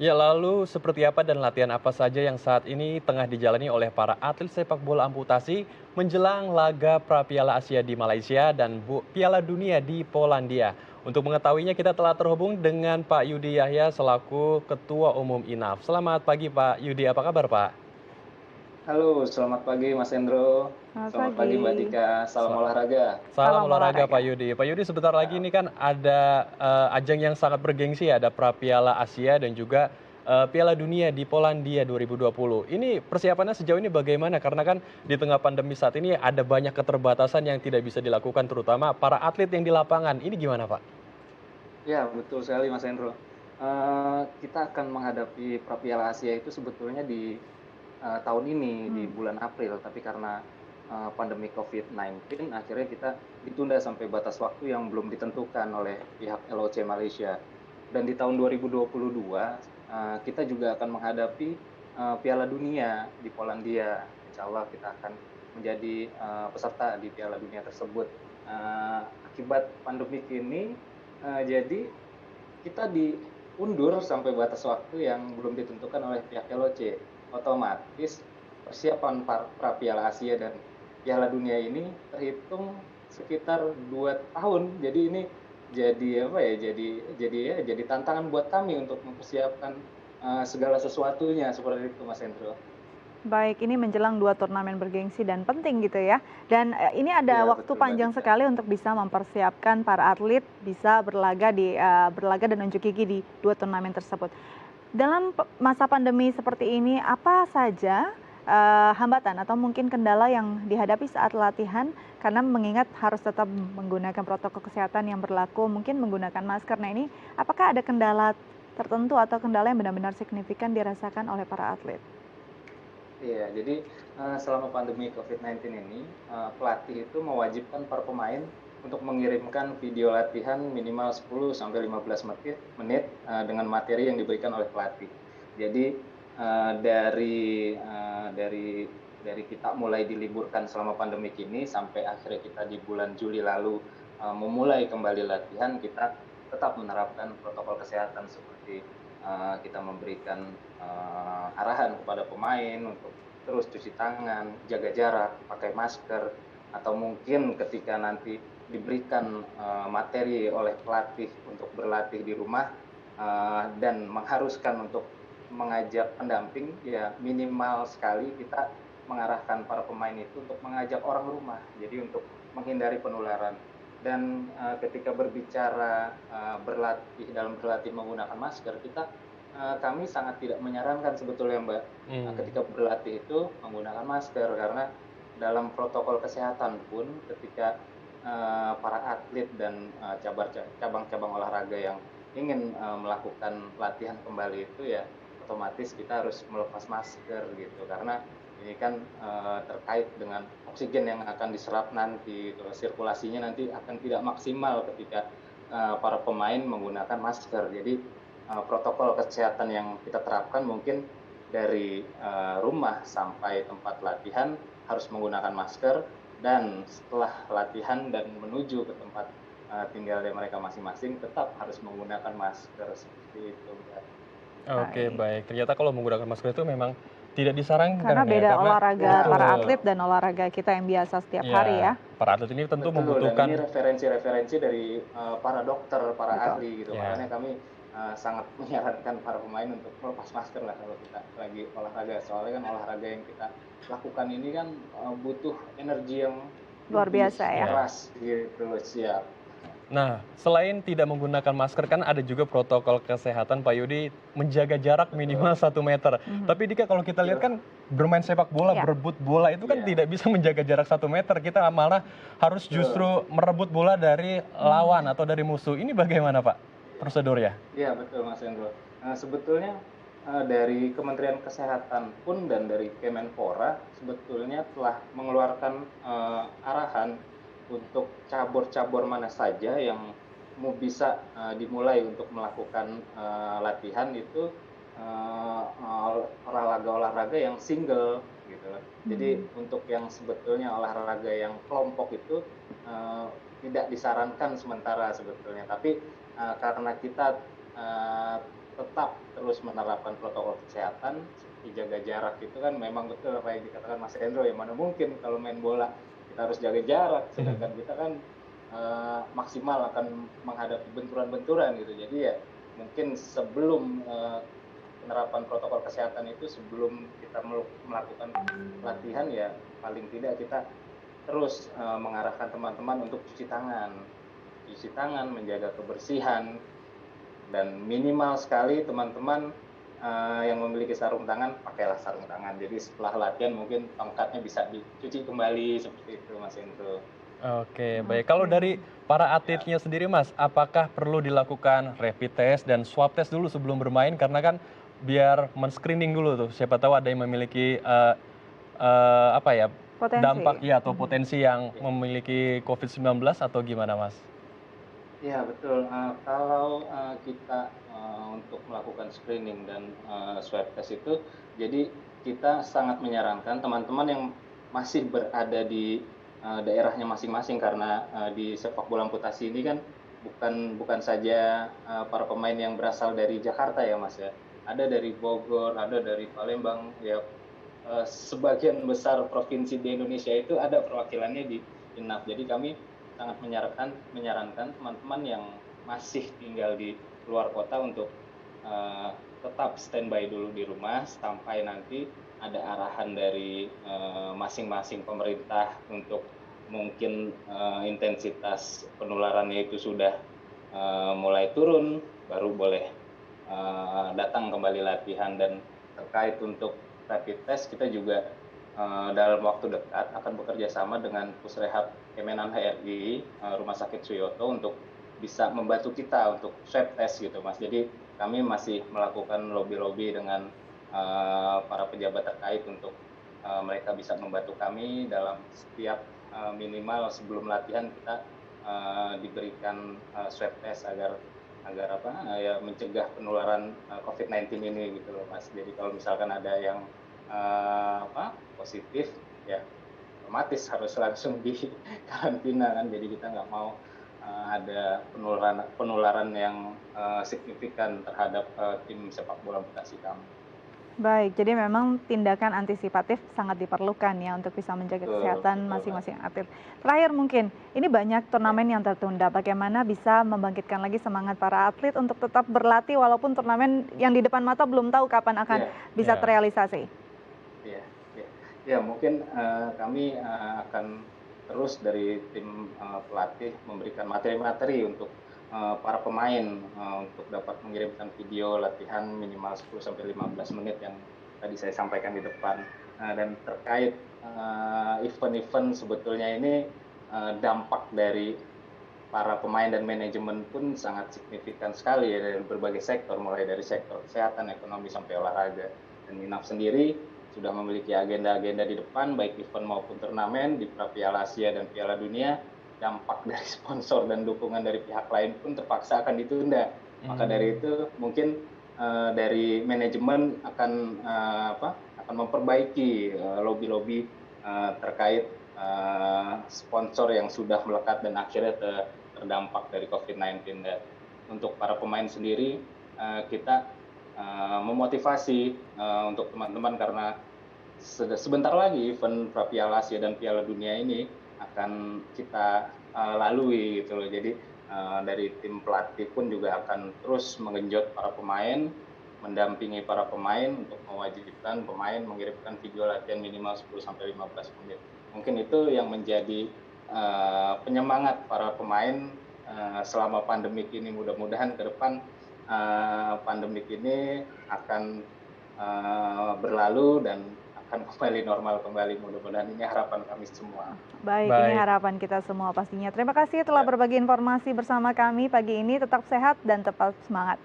Ya, lalu seperti apa dan latihan apa saja yang saat ini tengah dijalani oleh para atlet sepak bola amputasi menjelang laga Piala Asia di Malaysia dan Piala Dunia di Polandia? Untuk mengetahuinya kita telah terhubung dengan Pak Yudi Yahya selaku Ketua Umum INAF. Selamat pagi Pak Yudi, apa kabar Pak? Halo, selamat pagi Mas Endro. Selamat Selamat pagi Mbak pagi. Dika. Salam Sa- olahraga. Salam Salam olahraga Pak olahraga. Yudi. Pak Yudi, sebentar lagi Ya, ini kan ada ajang yang sangat bergengsi ya, ada Piala Asia dan juga Piala Dunia di Polandia 2020. Ini persiapannya sejauh ini bagaimana? Karena kan di tengah pandemi saat ini ada banyak keterbatasan yang tidak bisa dilakukan terutama para atlet yang di lapangan. Ini gimana Pak? ya betul sekali Mas Endro. Kita akan menghadapi Piala Asia itu sebetulnya di tahun ini di Hmm. bulan April, tapi karena pandemi COVID-19 akhirnya kita ditunda sampai batas waktu yang belum ditentukan oleh pihak LOC Malaysia. Dan di tahun 2022 kita juga akan menghadapi Piala Dunia di Polandia. Insya Allah kita akan menjadi peserta di Piala Dunia tersebut. Akibat pandemi ini, jadi kita diundur sampai batas waktu yang belum ditentukan oleh pihak LOC. Otomatis persiapan pra Piala Asia dan Piala Dunia ini terhitung sekitar 2 tahun. Jadi ini jadi apa ya? Jadi tantangan buat kami untuk mempersiapkan segala sesuatunya seperti itu, Mas Hendro. Baik, ini menjelang 2 turnamen bergengsi dan penting gitu ya. Dan ini ada Iya waktu betul Mbak panjang Dika. sekali untuk bisa mempersiapkan para atlet bisa berlaga dan unjuk gigi di 2 turnamen tersebut. Dalam masa pandemi seperti ini, apa saja hambatan atau mungkin kendala yang dihadapi saat latihan? Karena mengingat harus tetap menggunakan protokol kesehatan yang berlaku, mungkin menggunakan masker. Nah ini, apakah ada kendala tertentu atau kendala yang benar-benar signifikan dirasakan oleh para atlet? Iya, jadi selama pandemi COVID-19 ini, pelatih itu mewajibkan para pemain untuk mengirimkan video latihan minimal 10 sampai 15 menit dengan materi yang diberikan oleh pelatih. Jadi dari kita mulai diliburkan selama pandemi ini sampai akhirnya kita di bulan Juli lalu memulai kembali latihan, kita tetap menerapkan protokol kesehatan seperti kita memberikan arahan kepada pemain untuk terus cuci tangan, jaga jarak, pakai masker, atau mungkin ketika nanti diberikan materi oleh pelatih untuk berlatih di rumah dan mengharuskan untuk mengajak pendamping, ya minimal sekali kita mengarahkan para pemain itu untuk mengajak orang rumah, jadi untuk menghindari penularan. Dan ketika berbicara berlatih menggunakan masker, kami sangat tidak menyarankan sebetulnya Mbak, Hmm. ketika berlatih itu menggunakan masker karena dalam protokol kesehatan pun ketika para atlet dan cabang-cabang olahraga yang ingin melakukan latihan kembali itu ya otomatis kita harus melepas masker gitu karena ini kan terkait dengan oksigen yang akan diserap nanti gitu. Sirkulasinya nanti akan tidak maksimal ketika para pemain menggunakan masker. Jadi protokol kesehatan yang kita terapkan mungkin dari rumah sampai tempat latihan harus menggunakan masker dan setelah latihan dan menuju ke tempat tinggalnya mereka masing-masing tetap harus menggunakan masker seperti itu, Mbak. Oke, Baik. baik. Ternyata kalau menggunakan masker itu memang tidak disarankan Karena ya, beda karena olahraga Ya, para betul. atlet dan olahraga kita yang biasa setiap hari Ya, ya. para atlet ini tentu betul, dan ini membutuhkan referensi-referensi dari para dokter, para Betul. ahli gitu. ya. Makanya kami sangat menyarankan para pemain untuk melepas masker lah kalau kita lagi olahraga. Soalnya kan olahraga yang kita lakukan ini kan butuh energi yang Luar lebih biasa ya. Ya. keras gitu. Siap. Nah, selain tidak menggunakan masker kan ada juga protokol kesehatan Pak Yudi menjaga jarak minimal Betul. 1 meter. Mhm. Tapi Dika kalau kita lihat Betul. kan bermain sepak bola, Ya. berebut bola itu kan Iya. tidak bisa menjaga jarak 1 meter. Kita malah harus justru Betul. merebut bola dari lawan atau dari musuh. Ini bagaimana Pak prosedurnya? Iya betul Mas Hendro. Sebetulnya dari Kementerian Kesehatan pun dan dari Kemenpora sebetulnya telah mengeluarkan arahan untuk cabur-cabur mana saja yang mau bisa dimulai untuk melakukan latihan itu olahraga-olahraga yang single gitu. Jadi Hmm. untuk yang sebetulnya olahraga yang kelompok itu eh, tidak disarankan sementara sebetulnya. Tapi karena kita tetap terus menerapkan protokol kesehatan seperti jaga jarak itu kan memang betul apa yang dikatakan Mas Hendro ya, mana mungkin kalau main bola kita harus jaga jarak, sedangkan kita kan maksimal akan menghadapi benturan-benturan gitu. Jadi ya mungkin sebelum penerapan protokol kesehatan itu, sebelum kita melakukan latihan ya paling tidak kita terus mengarahkan teman-teman untuk cuci tangan, menjaga kebersihan, dan minimal sekali teman-teman yang memiliki sarung tangan, pakailah sarung tangan. Jadi setelah latihan mungkin tongkatnya bisa dicuci kembali seperti itu, Mas Hendro. Oke, baik. Kalau dari para atletnya sendiri, Mas, apakah perlu dilakukan rapid test dan swab test dulu sebelum bermain? Karena kan biar men-screening dulu tuh, siapa tahu ada yang memiliki apa ya, Potensi. dampak ya atau potensi yang memiliki COVID-19 atau gimana, Mas? Iya betul, kalau kita untuk melakukan screening dan swab test itu, jadi kita sangat menyarankan teman-teman yang masih berada di daerahnya masing-masing, karena di sepak bola amputasi ini kan bukan saja para pemain yang berasal dari Jakarta ya Mas ya, ada dari Bogor, ada dari Palembang ya, sebagian besar provinsi di Indonesia itu ada perwakilannya di INAF. Jadi kami sangat menyarankan teman-teman yang masih tinggal di luar kota untuk tetap standby dulu di rumah sampai nanti ada arahan dari masing-masing pemerintah untuk mungkin intensitas penularannya itu sudah mulai turun, baru boleh datang kembali latihan. Dan terkait untuk rapid test, kita juga dalam waktu dekat akan bekerja sama dengan Pusrehab Kemenan RI, Rumah Sakit Suyoto, untuk bisa membantu kita untuk swab test gitu Mas. Jadi kami masih melakukan lobby-lobby dengan para pejabat terkait untuk mereka bisa membantu kami dalam setiap minimal sebelum latihan kita diberikan swab test agar ya mencegah penularan COVID-19 ini gitu loh Mas. Jadi kalau misalkan ada yang positif ya otomatis harus langsung di karantina kan, jadi kita nggak mau ada penularan yang signifikan terhadap tim sepak bola amputasi kami. Baik, jadi memang tindakan antisipatif sangat diperlukan ya untuk bisa menjaga kesehatan masing-masing atlet. Terakhir mungkin, ini banyak turnamen yang tertunda. Bagaimana bisa membangkitkan lagi semangat para atlet untuk tetap berlatih walaupun turnamen yang di depan mata belum tahu kapan akan bisa terrealisasi? Ya mungkin kami akan terus dari tim pelatih memberikan materi-materi untuk para pemain untuk dapat mengirimkan video latihan minimal 10-15 menit yang tadi saya sampaikan di depan. Dan terkait event-event, sebetulnya ini dampak dari para pemain dan manajemen pun sangat signifikan sekali ya, dari berbagai sektor, mulai dari sektor kesehatan, ekonomi, sampai olahraga. Dan INAF sendiri sudah memiliki agenda-agenda di depan, baik event maupun turnamen di Piala Asia dan Piala Dunia. Dampak dari sponsor dan dukungan dari pihak lain pun terpaksa akan ditunda. Maka dari itu mungkin dari manajemen akan memperbaiki lobby-lobby terkait sponsor yang sudah melekat dan akhirnya terdampak dari COVID-19. Dan untuk para pemain sendiri kita memotivasi untuk teman-teman, karena sebentar lagi event Piala Asia dan Piala Dunia ini akan kita lalui gitu loh. Jadi dari tim pelatih pun juga akan terus menggenjot para pemain, mendampingi para pemain untuk mewajibkan pemain mengirimkan video latihan minimal 10-15 menit. Mungkin itu yang menjadi penyemangat para pemain selama pandemik ini. Mudah-mudahan ke depan pandemik ini akan berlalu dan akan kembali normal kembali, mudah-mudahan. Ini harapan kami semua. Baik, ini harapan kita semua pastinya. Terima kasih telah berbagi informasi bersama kami pagi ini. Tetap sehat dan tetap semangat.